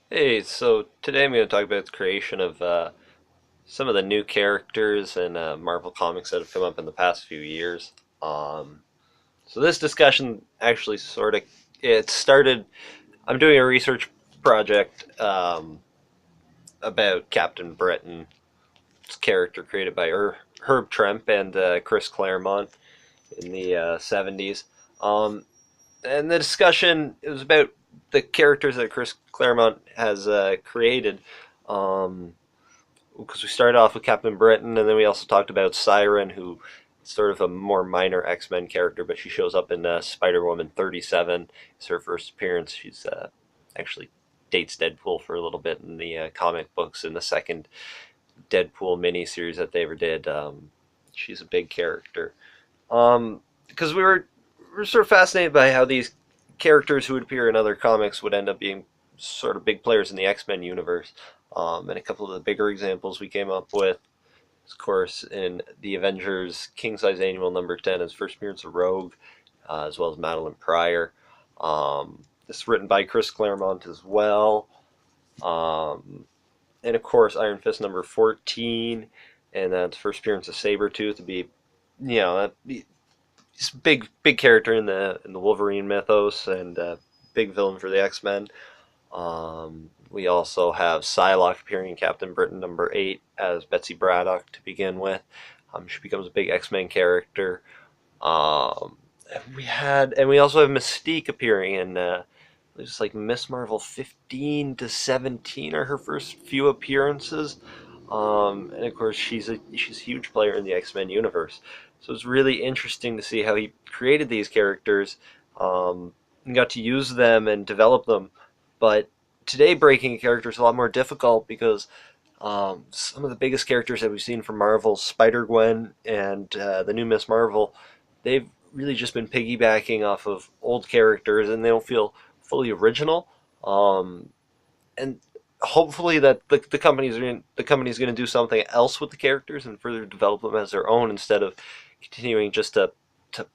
Hey, so today I'm going to talk about the creation of some of the new characters in Marvel Comics that have come up in the past few years. Um, so this discussion actually it started. I'm doing a research project about Captain Britain's character created by Herb Trimpe and Chris Claremont in the 70s. Um, and the discussion it was about the characters that Chris Claremont has created. Um, because we started off with Captain Britain, and then we also talked about Siren, who is sort of a more minor X-Men character, but she shows up in Spider-Woman 37. It's her first appearance. She's actually dates Deadpool for a little bit in the comic books in the second Deadpool miniseries that they ever did. She's a big character. Because we were sort of fascinated by how these characters who would appear in other comics would end up being sort of big players in the X-Men universe. And a couple of the bigger examples we came up with, of course, in the Avengers King Size Annual number 10, his first appearance of Rogue, as well as Madeline Pryor. This is written by Chris Claremont as well. Um, and of course, Iron Fist number 14, and that's first appearance of Sabretooth to be, he's a big character in the Wolverine mythos and big villain for the X-Men. We also have Psylocke appearing in Captain Britain number 8 as Betsy Braddock to begin with. She becomes a big X-Men character. Um, we also have Mystique appearing in it's like Miss Marvel 15 to 17 are her first few appearances. And of course she's a huge player in the X-Men universe. So it's really interesting to see how he created these characters and got to use them and develop them. But today breaking a character is a lot more difficult because some of the biggest characters that we've seen from Marvel, Spider-Gwen and the new Miss Marvel, they've really just been piggybacking off of old characters, and they don't feel fully original. And hopefully that the company's going to do something else with the characters and further develop them as their own instead of continuing just to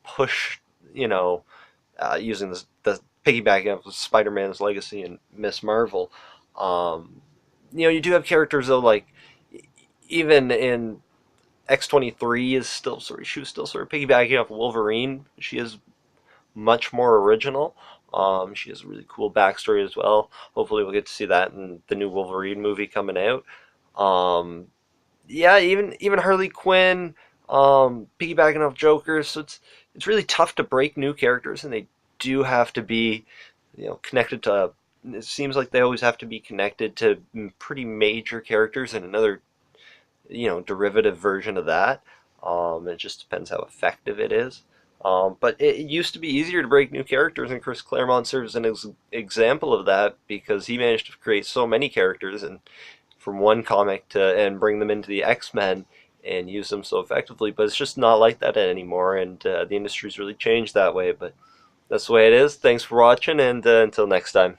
push, using the piggybacking of Spider-Man's legacy and Miss Marvel. Um, you do have characters though, like even in X-23 is still she was still sort of piggybacking off Wolverine. She is much more original. She has a really cool backstory as well. Hopefully, we'll get to see that in the new Wolverine movie coming out. Um, yeah, even Harley Quinn, piggybacking off Joker. So it's really tough to break new characters, and they do have to be, connected to. It seems like they always have to be connected to pretty major characters and another, derivative version of that. It just depends how effective it is. But it used to be easier to break new characters, and Chris Claremont serves an example of that because he managed to create so many characters and from one comic to and bring them into the X-Men and use them so effectively. But it's just not like that anymore, and the industry's really changed that way. But that's the way it is. Thanks for watching, and until next time.